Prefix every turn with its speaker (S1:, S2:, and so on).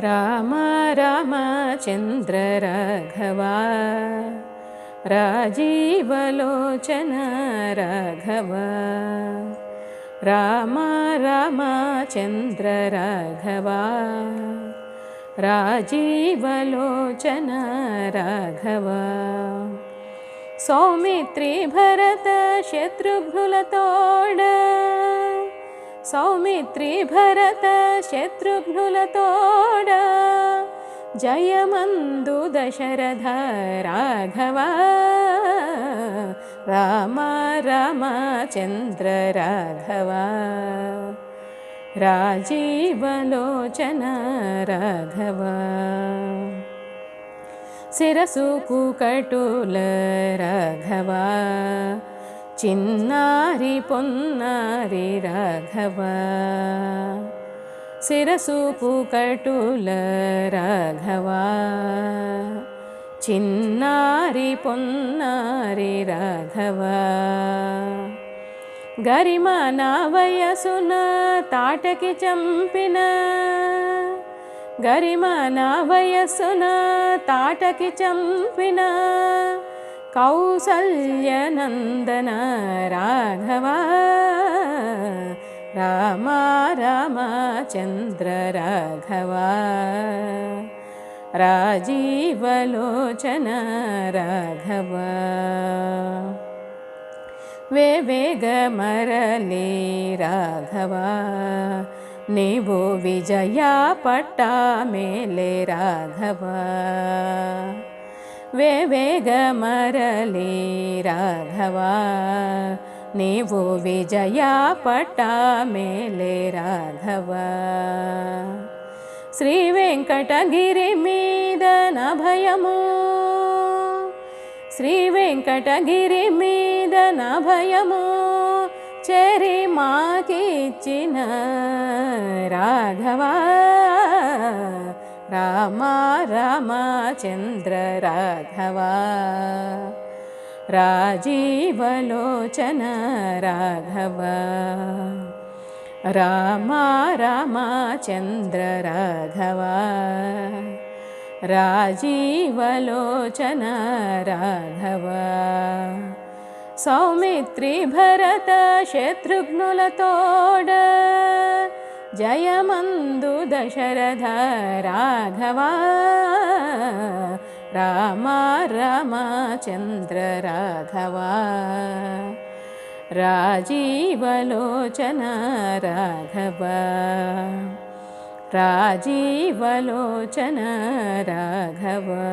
S1: రామ రామచంద్ర రాఘవా రాజీవలోచన రాఘవా రామ రామచంద్ర రాఘవా రాజీవలోచన రాఘవా సౌమిత్రి భరత శత్రుఘ్నులతోడ సౌమిత్రి భరత శత్రుఘ్నులతోడ జయమందు దశరథ రాఘవా రామ రామచంద్ర రాఘవా రాజీవలోచన రాఘవా శిరసు కుకటుల రాఘవా చిన్నారి పొన్నారి రాఘవా శిరసు కుకటుల రాఘవా చిన్నారి పొన్నారి రాఘవా గరిమాన వయసున తాటకి చంపిన గరిమాన వయసున తాటకి చంపిన కౌసల్యనందన రాఘవా రామ రామచంద్ర రాఘవా రాజీవలోచన రాఘవా వేవేగ మరలి రాఘవా నీవు విజయ పట్టా మేలే రాఘవా వేవేగ మరలి రాఘవా నీవు విజయ పట్టా మేలే రాఘవా శ్రీ వెంకటగిరి మీద నభయము శ్రీ వెంకటగిరి మీద నభయము చెరి మాకిచ్చిన రాఘవా రామ రామచంద్ర రాఘవా రాజీవలోచన రాఘవా రామ రామచంద్ర రాఘవా రాజీవలోచన రాఘవా సౌమిత్రి భరత శత్రుఘ్నులతోడ జయమందు దశరథ రాఘవా రామ రామచంద్ర రాఘవా రాజీవలోచన రాఘవా రాజీవలోచన రాఘవా।